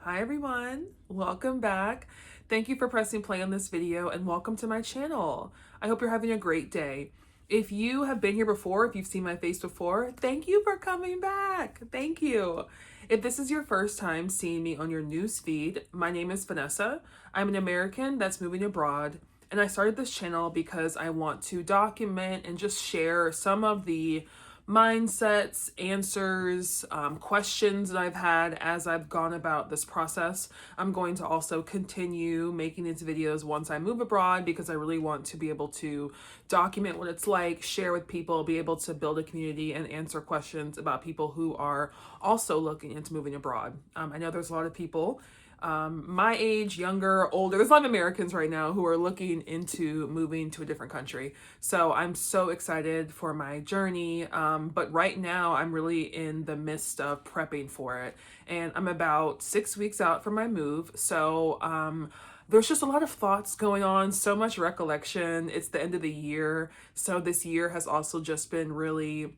Hi everyone, welcome back. Thank you for pressing play on this video and welcome to my channel. I hope you're having a great day. If you have been here before, if you've seen my face before, thank you for coming back. Thank you. If this is your first time seeing me on your news feed, my name is Vanessa. I'm an American that's moving abroad, and I started this channel because I want to document and just share some of the mindsets, answers, questions that I've had as I've gone about this process. I'm going to also continue making these videos once I move abroad because I really want to be able to document what it's like, share with people, be able to build a community and answer questions about people who are also looking into moving abroad. I know there's a lot of people my age, younger, older. There's a lot of Americans right now who are looking into moving to a different country. So I'm so excited for my journey. But right now I'm really in the midst of prepping for it. And I'm about 6 weeks out from my move. So there's just a lot of thoughts going on, so much recollection. It's the end of the year. So this year has also just been really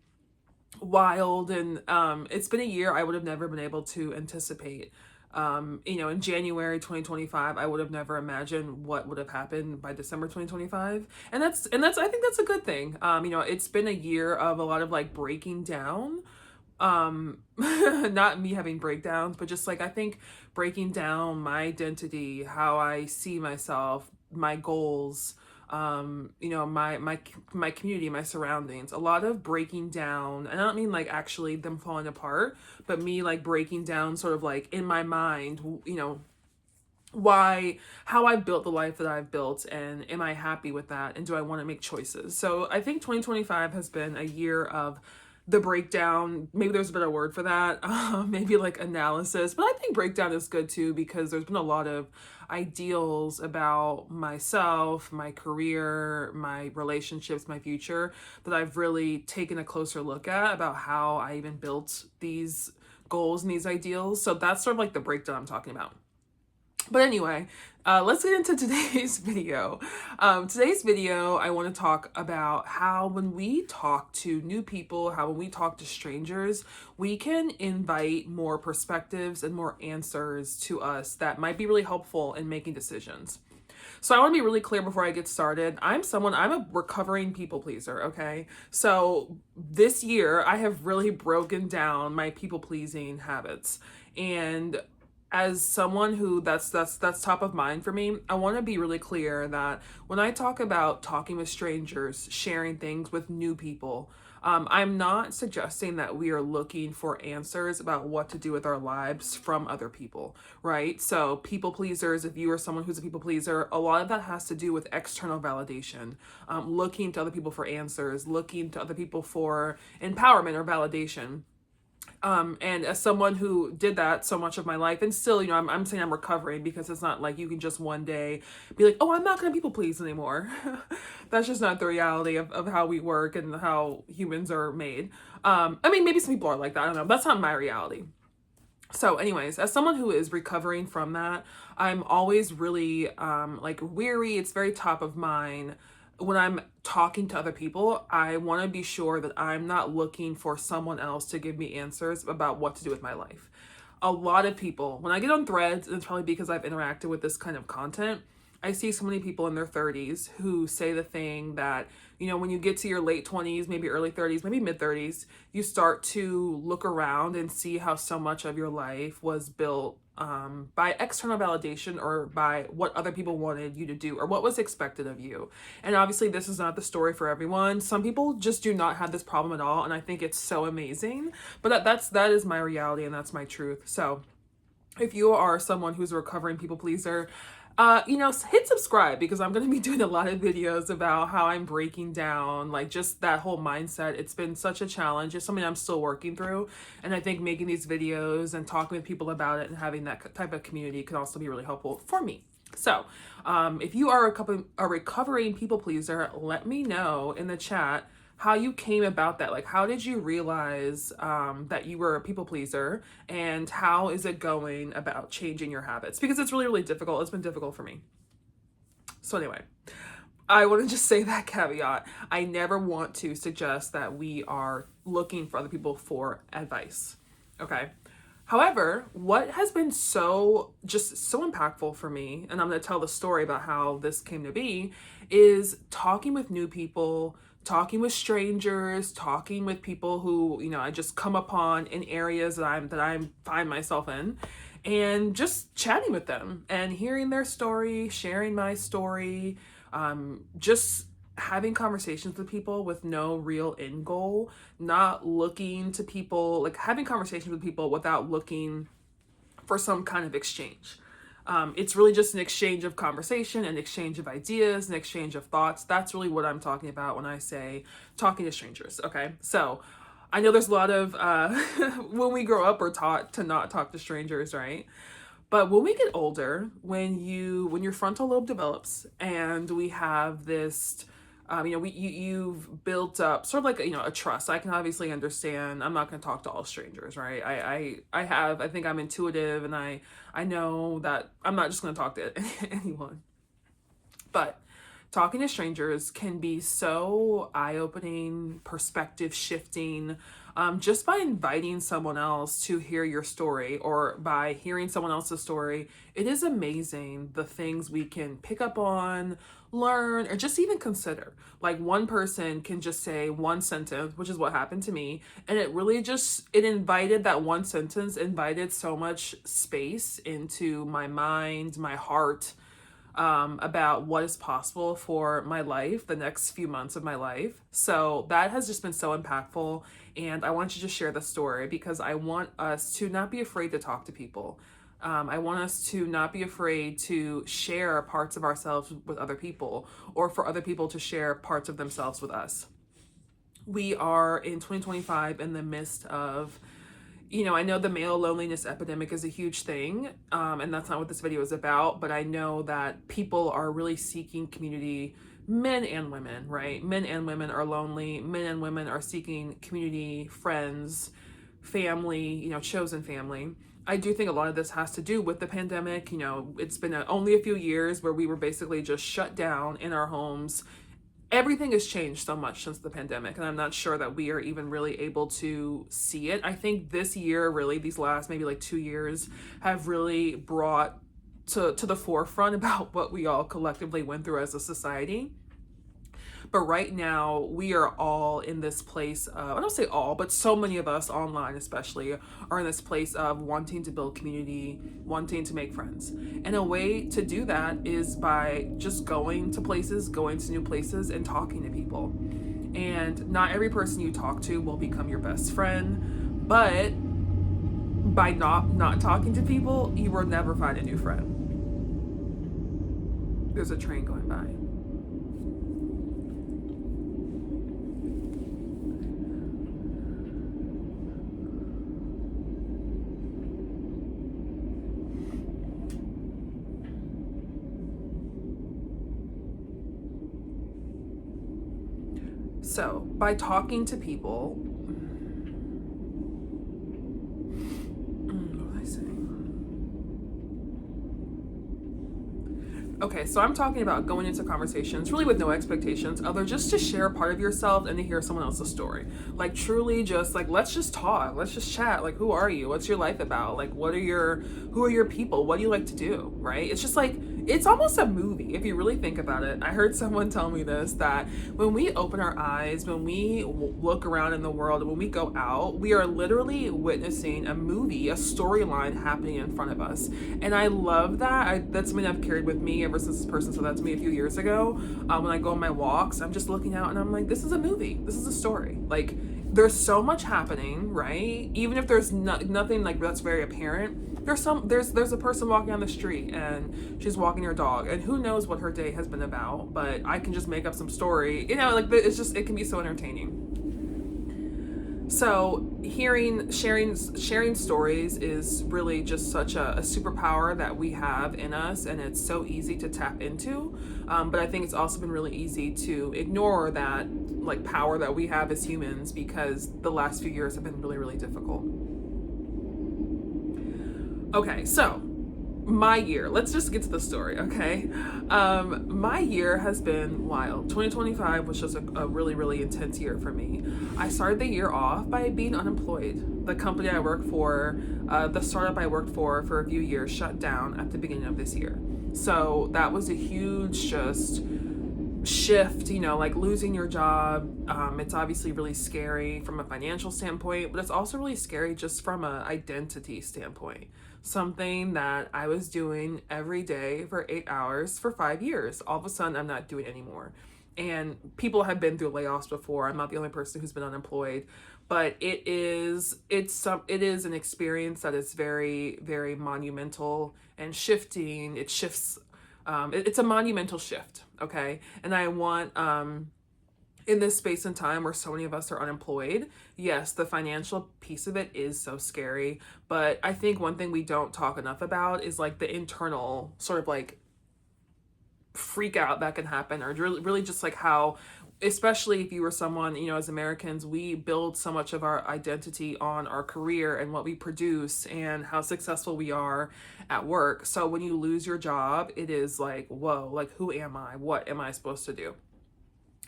wild, and it's been a year I would have never been able to anticipate. In January 2025, I would have never imagined what would have happened by December 2025. And that's I think that's a good thing. It's been a year of a lot of like breaking down. Not me having breakdowns, but just like I think breaking down my identity, how I see myself, my goals, my community, my surroundings. A lot of breaking down, and I don't mean like actually them falling apart, but me like breaking down sort of like in my mind, why, how I've built the life that I've built, and am I happy with that, and do I want to make choices. So I think 2025 has been a year of the breakdown. Maybe there's a better word for that. Maybe like analysis, but I think breakdown is good too, because there's been a lot of ideals about myself, my career, my relationships, my future, that I've really taken a closer look at about how I even built these goals and these ideals. So that's sort of like the breakdown I'm talking about. But anyway, let's get into today's video. Today's video, I want to talk about how when we talk to new people, how when we talk to strangers, we can invite more perspectives and more answers to us that might be really helpful in making decisions. So I want to be really clear before I get started. I'm a recovering people pleaser, okay? So this year, I have really broken down my people pleasing habits. And as someone who that's top of mind for me, I want to be really clear that when I talk about talking with strangers, sharing things with new people, I'm not suggesting that we are looking for answers about what to do with our lives from other people, right? So people pleasers, if you are someone who's a people pleaser, a lot of that has to do with external validation, looking to other people for answers, looking to other people for empowerment or validation. And as someone who did that so much of my life, and still, I'm saying I'm recovering, because it's not like you can just one day be like, oh, I'm not going to people please anymore. That's just not the reality of how we work and how humans are made. Maybe some people are like that. I don't know. That's not my reality. So anyways, as someone who is recovering from that, I'm always really weary. It's very top of mind when I'm talking to other people. I want to be sure that I'm not looking for someone else to give me answers about what to do with my life. A lot of people, when I get on threads, and it's probably because I've interacted with this kind of content, I see so many people in their 30s who say the thing that, when you get to your late 20s, maybe early 30s, maybe mid 30s, you start to look around and see how so much of your life was built by external validation, or by what other people wanted you to do, or what was expected of you. And obviously, this is not the story for everyone. Some people just do not have this problem at all, and I think it's so amazing. But that is my reality, and that's my truth. So if you are someone who's a recovering people pleaser, hit subscribe, because I'm going to be doing a lot of videos about how I'm breaking down, like, just that whole mindset. It's been such a challenge. It's something I'm still working through. And I think making these videos and talking with people about it and having that type of community can also be really helpful for me. So, if you are a recovering people pleaser, let me know in the chat how you came about that. Like, how did you realize that you were a people pleaser, and how is it going about changing your habits? Because it's really, really difficult. It's been difficult for me. So anyway, I want to just say that caveat. I never want to suggest that we are looking for other people for advice. Okay. However, what has been so impactful for me, and I'm going to tell the story about how this came to be, is talking with new people, talking with strangers, talking with people who, I just come upon in areas that I find myself in, and just chatting with them and hearing their story, sharing my story, just having conversations with people with no real end goal, not looking to people, like having conversations with people without looking for some kind of exchange. It's really just an exchange of conversation, an exchange of ideas, an exchange of thoughts. That's really what I'm talking about when I say talking to strangers. Okay. So I know there's a lot of, when we grow up, we're taught to not talk to strangers, right? But when we get older, when your frontal lobe develops and we have this, you've built up sort of like a trust. I can obviously understand. I'm not going to talk to all strangers, right? I think I'm intuitive, and I know that I'm not just going to talk to anyone. But talking to strangers can be so eye-opening, perspective shifting, just by inviting someone else to hear your story, or by hearing someone else's story. It is amazing the things we can pick up on, learn, or just even consider. Like, one person can just say one sentence, which is what happened to me, and that one sentence invited so much space into my mind, my heart, about what is possible for my life, the next few months of my life. So that has just been so impactful. And I want you to share the story because I want us to not be afraid to talk to people. I want us to not be afraid to share parts of ourselves with other people, or for other people to share parts of themselves with us. We are in 2025 in the midst of, I know the male loneliness epidemic is a huge thing, and that's not what this video is about, but I know that people are really seeking community, men and women, right? Men and women are lonely. Men and women are seeking community, friends, family, chosen family. I do think a lot of this has to do with the pandemic. It's been only a few years where we were basically just shut down in our homes. Everything has changed so much since the pandemic, and I'm not sure that we are even really able to see it. I think this year, really, these last maybe like 2 years, have really brought to the forefront about what we all collectively went through as a society. But right now, we are all in this place of, I don't say all, but so many of us online especially are in this place of wanting to build community, wanting to make friends. And a way to do that is by just going to new places and talking to people. And not every person you talk to will become your best friend, but by not talking to people, you will never find a new friend. There's a train going by. So, by talking to people, what was I saying? Okay, so I'm talking about going into conversations really with no expectations other just to share a part of yourself and to hear someone else's story. Like, truly just like, let's just talk, let's just chat. Like, who are you? What's your life about? Like, who are your people? What do you like to do? Right? It's just like, it's almost a movie if you really think about it. I heard someone tell me this, that when we open our eyes, when we look around in the world, when we go out, we are literally witnessing a movie, a storyline happening in front of us. And I love that. That's something I've carried with me ever since this person said that to me a few years ago. When I go on my walks, I'm just looking out and I'm like, this is a movie. This is a story. Like, there's so much happening, right? Even if there's nothing like that's very apparent, there's a person walking on the street and she's walking her dog, and who knows what her day has been about, but I can just make up some story, like it can be so entertaining. So sharing stories is really just such a superpower that we have in us, and it's so easy to tap into. But I think it's also been really easy to ignore that like power that we have as humans, because the last few years have been really, really difficult. Okay, so my year, let's just get to the story, okay? My year has been wild. 2025 was just a really, really intense year for me. I started the year off by being unemployed. The company I work for, the startup I worked for a few years, shut down at the beginning of this year. So that was a huge just shift, like losing your job. It's obviously really scary from a financial standpoint, but it's also really scary just from an identity standpoint. Something that I was doing every day for 8 hours for 5 years, all of a sudden I'm not doing anymore. And people have been through layoffs before. I'm not the only person who's been unemployed, but it is an experience that is very, very monumental and shifting. It shifts. It's a monumental shift, okay? And I want, in this space and time where so many of us are unemployed, yes, the financial piece of it is so scary. But I think one thing we don't talk enough about is like the internal sort of like freak out that can happen, or really, really just like how, especially if you were someone, as Americans, we build so much of our identity on our career and what we produce and how successful we are at work. So when you lose your job, it is like, whoa, like, who am I? What am I supposed to do?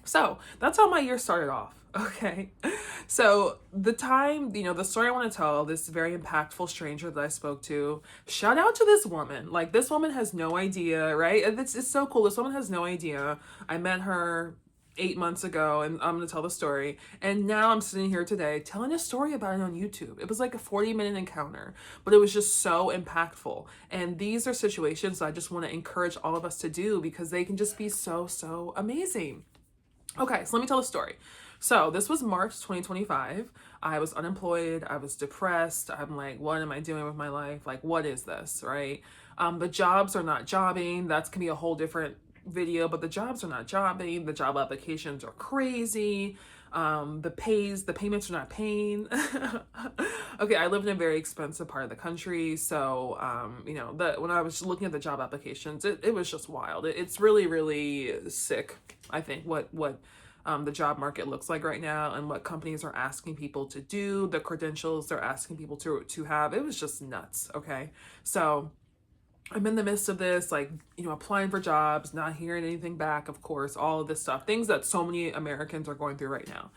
So that's how my year started off. Okay. So the story I want to tell, this very impactful stranger that I spoke to, shout out to this woman. Like, this woman has no idea, right? It's so cool. This woman has no idea. I met her 8 months ago, and I'm going to tell the story. And now I'm sitting here today telling a story about it on YouTube. It was like a 40-minute encounter, but it was just so impactful. And these are situations that I just want to encourage all of us to do because they can just be so, so amazing. Okay, so let me tell the story. So this was March 2025. I was unemployed. I was depressed. I'm like, what am I doing with my life? Like, what is this, right? The jobs are not jobbing. That's gonna be a whole different video, but the jobs are not jobbing. The job applications are crazy. The payments are not paying. Okay, I live in a very expensive part of the country, so when I was looking at the job applications, it was just wild. It's really, really sick, I think, what the job market looks like right now and what companies are asking people to do, the credentials they're asking people to have. It was just nuts. Okay, so I'm in the midst of this, like, applying for jobs, not hearing anything back, of course, all of this stuff, things that so many Americans are going through right now.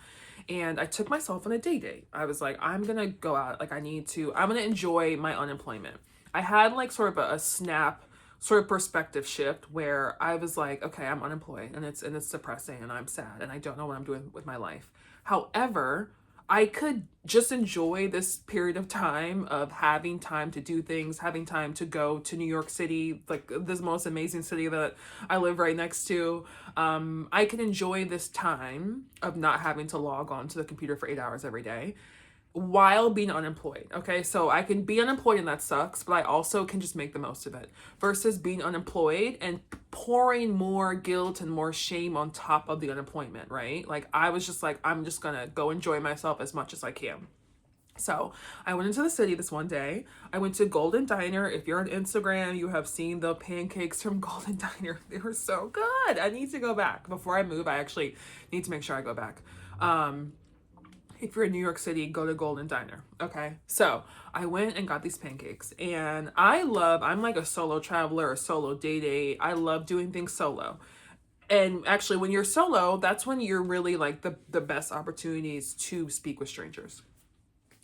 And I took myself on a day date. I was like, I'm going to go out. Like, I'm going to enjoy my unemployment. I had like sort of a snap sort of perspective shift where I was like, okay, I'm unemployed and it's depressing and I'm sad and I don't know what I'm doing with my life. However, I could just enjoy this period of time of having time to do things, having time to go to New York City, like this most amazing city that I live right next to. I can enjoy this time of not having to log on to the computer for 8 hours every day while being unemployed. Okay, so I can be unemployed and that sucks, but I also can just make the most of it versus being unemployed and pouring more guilt and more shame on top of the unemployment, right? Like, I was just like, I'm just gonna go enjoy myself as much as I can. So I went into the city this one day. I went to Golden Diner. If you're on Instagram, you have seen the pancakes from Golden Diner. They were so good. I need to go back. Before I move, I actually need to make sure I go back. If you're in New York City, go to Golden Diner. Okay. So I went and got these pancakes, and I'm like a solo traveler, a solo date. I love doing things solo. And actually, when you're solo, that's when you're really like the best opportunities to speak with strangers.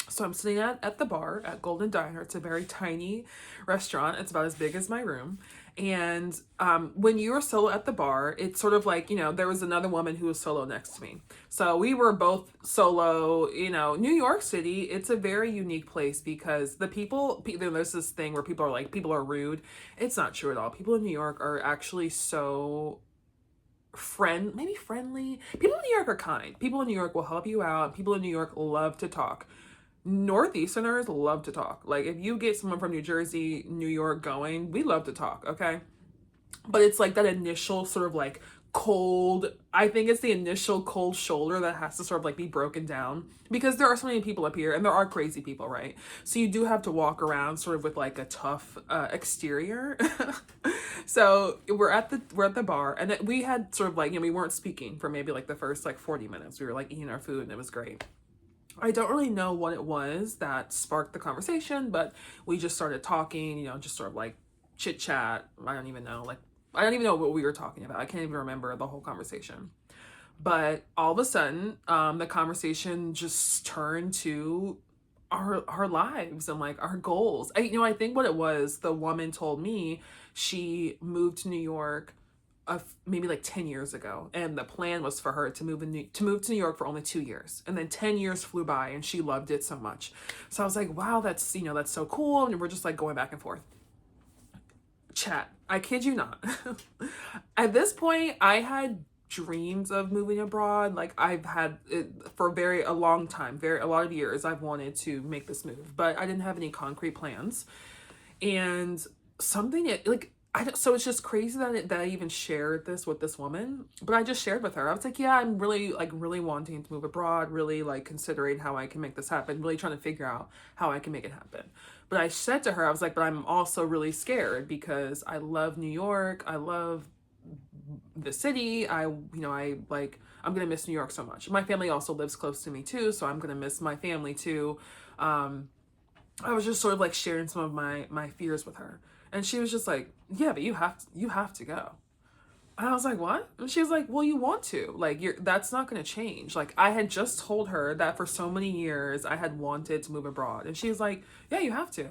So I'm sitting at the bar at Golden Diner. It's a very tiny restaurant. It's about as big as my room. And when you're solo at the bar, it's sort of like, there was another woman who was solo next to me. So we were both solo. New York City, it's a very unique place because there's this thing where people are rude. It's not true at all. People in New York are actually so maybe friendly. People in New York are kind. People in New York will help you out. People in New York love to talk. Northeasterners love to talk. Like, if you get someone from New Jersey, New York going, we love to talk, okay? But it's like that initial sort of like cold, I think it's the initial cold shoulder that has to sort of like be broken down because there are so many people up here and there are crazy people, right? So you do have to walk around sort of with like a tough exterior. So we're at the bar, and we had sort of like, we weren't speaking for maybe like the first like 40 minutes. We were like eating our food and it was great. I don't really know what it was that sparked the conversation, but we just started talking, just sort of like chit chat. I don't even know. Like, I don't even know what we were talking about. I can't even remember the whole conversation. But all of a sudden, the conversation just turned to our lives and like our goals. I think what it was, the woman told me she moved to New York maybe like 10 years ago, and the plan was for her to move to New York for only 2 years, and then 10 years flew by and she loved it so much. So I was like, wow, that's so cool. And we're just like going back and forth. Chat, I kid you not. At this point, I had dreams of moving abroad. Like, I've had it for a long time, a lot of years. I've wanted to make this move, but I didn't have any concrete plans. And so it's just crazy that I even shared this with this woman. But I just shared with her. I was like, yeah, I'm really wanting to move abroad, really like considering how I can make this happen, really trying to figure out how I can make it happen. But I said to her, I was like, but I'm also really scared because I love New York. I love the city. I'm gonna miss New York so much. My family also lives close to me too, so I'm gonna miss my family too. I was just sort of like sharing some of my fears with her, and she was just like, yeah, but you have to go. And I was like, what? And she was like, well, you want to, like, that's not going to change. Like, I had just told her that for so many years I had wanted to move abroad, and she was like, yeah, you have to.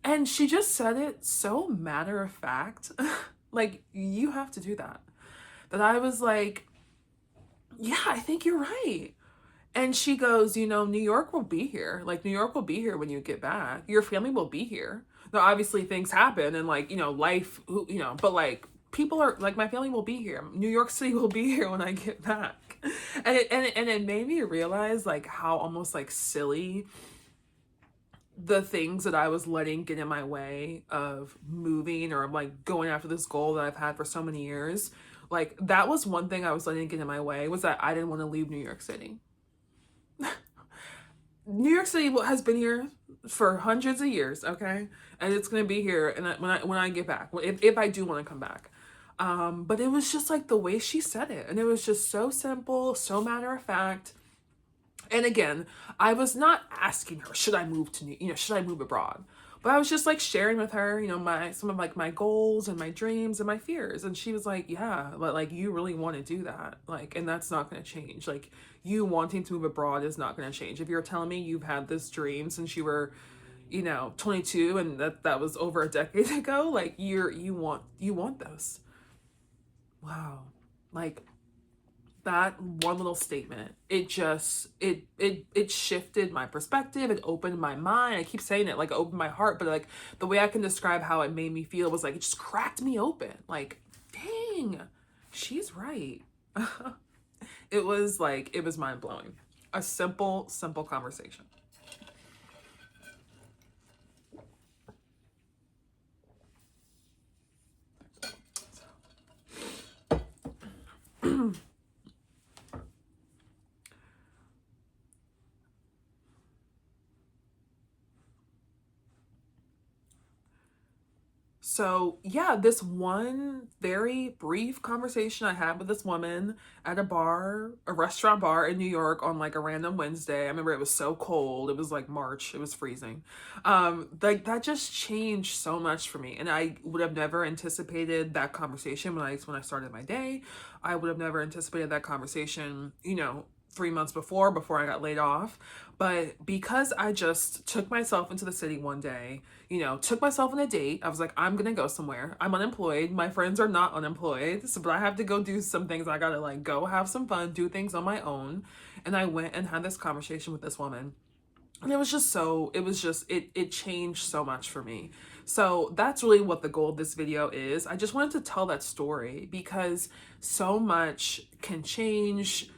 And she just said it so matter of fact, like, you have to do that, that I was like, yeah, I think you're right. And she goes, New York will be here. Like, New York will be here when you get back. Your family will be here. Now, obviously, things happen and, like, life, but, like, people are, like, my family will be here. New York City will be here when I get back. And it made me realize, like, how almost, like, silly the things that I was letting get in my way of moving or, like, going after this goal that I've had for so many years. Like, that was one thing I was letting get in my way, was that I didn't want to leave New York City. New York City has been here for hundreds of years, okay, and it's gonna be here. And when I get back, if I do want to come back, but it was just like the way she said it, and it was just so simple, so matter of fact. And again, I was not asking her, should I move should I move abroad? But I was just like sharing with her, some of like my goals and my dreams and my fears. And she was like, yeah, but like, you really want to do that. Like, and that's not going to change. Like, you wanting to move abroad is not going to change. If you're telling me you've had this dream since you were, 22, and that was over a decade ago, like, you want those. Wow. Like, that one little statement, it just it shifted my perspective. It opened my mind. I keep saying it, like, it opened my heart, but like, the way I can describe how it made me feel was like, it just cracked me open. Like, dang, she's right. It was mind-blowing. A simple conversation. So yeah, this one very brief conversation I had with this woman at a restaurant bar in New York on like a random Wednesday. I remember it was so cold. It was like March. It was freezing. Like, that just changed so much for me. And I would have never anticipated that conversation when I started my day. I would have never anticipated that conversation, 3 months before I got laid off. But because I just took myself into the city one day, took myself on a date, I was like, I'm gonna go somewhere. I'm unemployed. My friends are not unemployed. But I have to go do some things. I gotta like go have some fun, do things on my own. And I went and had this conversation with this woman. And it changed so much for me. So that's really what the goal of this video is. I just wanted to tell that story because so much can change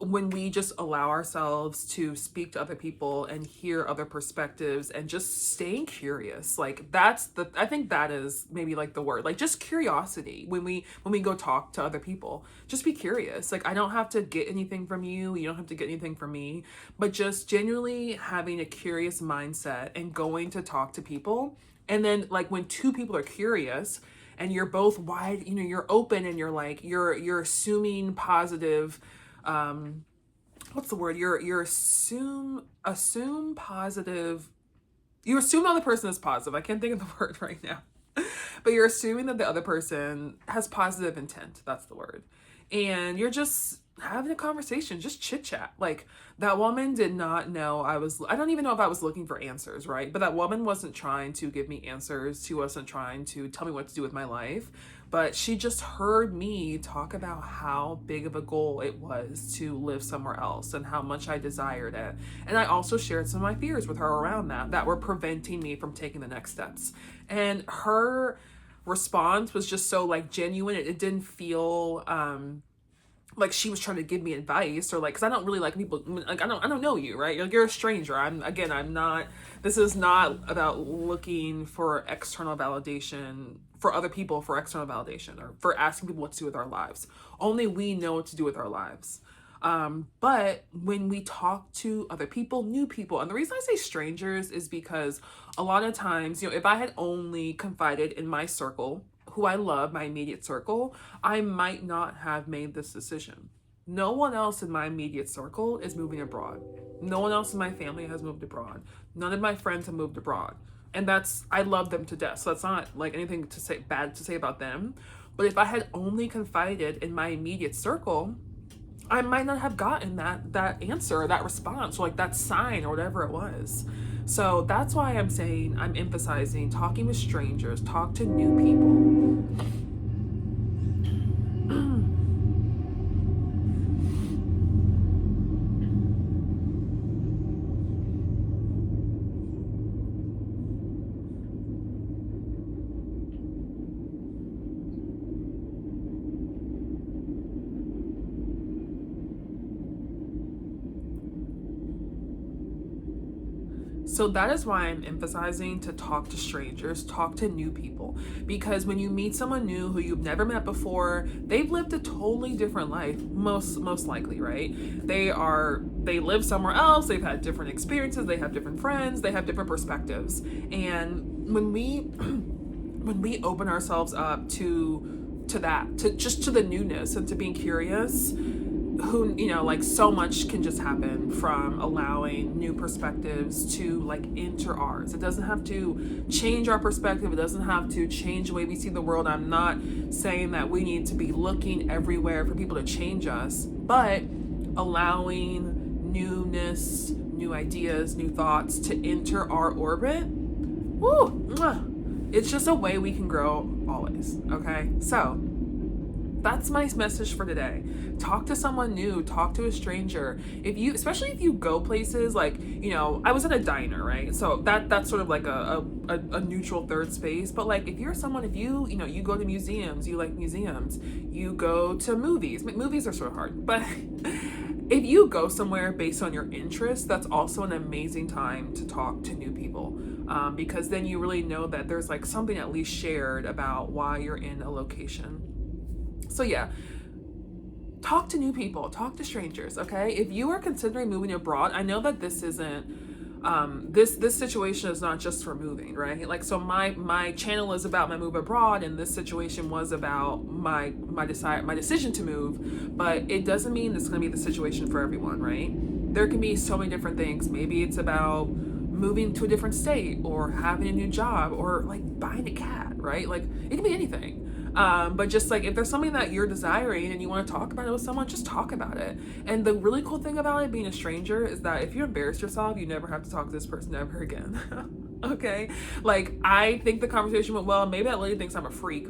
when we just allow ourselves to speak to other people and hear other perspectives and just staying curious. Like, I think that is maybe like the word, like, just curiosity. When we go talk to other people, just be curious. Like, I don't have to get anything from you. You don't have to get anything from me, but just genuinely having a curious mindset and going to talk to people. And then, like, when two people are curious and you're both wide, you're open and you're like, you're assuming positive, what's the word? You assume positive. You assume the other person is positive. I can't think of the word right now. but you're assuming that the other person has positive intent. That's the word. And you're just having a conversation, just chit chat. Like, that woman did not know I don't even know if I was looking for answers, right? But that woman wasn't trying to give me answers. She wasn't trying to tell me what to do with my life. But she just heard me talk about how big of a goal it was to live somewhere else and how much I desired it. And I also shared some of my fears with her around that were preventing me from taking the next steps. And her response was just so like genuine. It didn't feel like she was trying to give me advice, or like, because I don't really like people, like I don't know you, right? Like, you're a stranger. I'm not, this is not about looking for external validation for other people, for external validation, or for asking people what to do with our lives. Only we know what to do with our lives. But when we talk to other people, new people, and the reason I say strangers is because a lot of times, if I had only confided in my circle, who I love, my immediate circle, I might not have made this decision. No one else in my immediate circle is moving abroad. No one else in my family has moved abroad. None of my friends have moved abroad. And I love them to death. So that's not like anything bad to say about them. But if I had only confided in my immediate circle, I might not have gotten that answer, or that response, or like that sign, or whatever it was. So that's why I'm emphasizing talking with strangers, talk to new people. So that is why I'm emphasizing to talk to strangers, talk to new people. Because when you meet someone new who you've never met before, they've lived a totally different life, most likely, right? They live somewhere else, they've had different experiences, they have different friends, they have different perspectives. And when we open ourselves up to that, to just to the newness and to being curious, like, so much can just happen from allowing new perspectives to like enter ours. It doesn't have to change our perspective. It doesn't have to change the way we see the world. I'm not saying that we need to be looking everywhere for people to change us, but allowing newness, new ideas, new thoughts to enter our orbit. It's just a way we can grow always. Okay. So that's my message for today. Talk to someone new, talk to a stranger. Especially if you go places like, I was at a diner, right? So that's sort of like a neutral third space. But like, if you you go to museums, you like museums, you go to movies. Movies are sort of hard, but if you go somewhere based on your interests, that's also an amazing time to talk to new people. Because then you really know that there's like something at least shared about why you're in a location. So yeah, talk to new people, talk to strangers, okay? If you are considering moving abroad, I know that this isn't, this situation is not just for moving, right? Like, so my channel is about my move abroad, and this situation was about my decision to move, but it doesn't mean it's gonna be the situation for everyone, right? There can be so many different things. Maybe it's about moving to a different state, or having a new job, or like buying a cat, right? Like, it can be anything. But just like, if there's something that you're desiring and you want to talk about it with someone, just talk about it. And the really cool thing about it being a stranger is that if you embarrass yourself, you never have to talk to this person ever again. Okay? Like, I think the conversation went well. Maybe that lady thinks I'm a freak.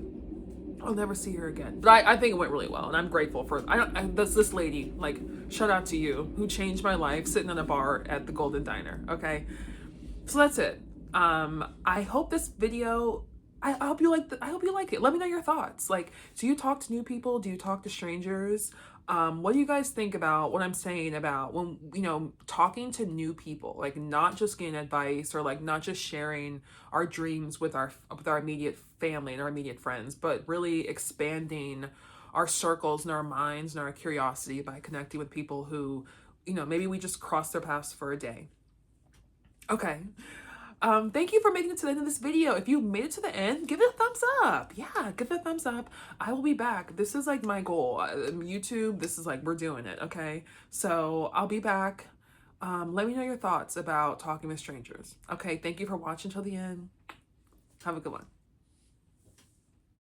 I'll never see her again. But I think it went really well, and I'm grateful for this lady, like, shout out to you, who changed my life sitting in a bar at the Golden Diner. Okay? So that's it. I hope this video, I hope you like it. Let me know your thoughts. Like, do you talk to new people? Do you talk to strangers? What do you guys think about what I'm saying about when, talking to new people, like not just getting advice, or like not just sharing our dreams with our immediate family and our immediate friends, but really expanding our circles and our minds and our curiosity by connecting with people who, maybe we just crossed their paths for a day. Okay. Thank you for making it to the end of this video. If you made it to the end, give it a thumbs up. Yeah, give it a thumbs up. I will be back. This is like my goal. YouTube, this is like, we're doing it, okay? So I'll be back. Let me know your thoughts about talking with strangers. Okay, thank you for watching till the end. Have a good one.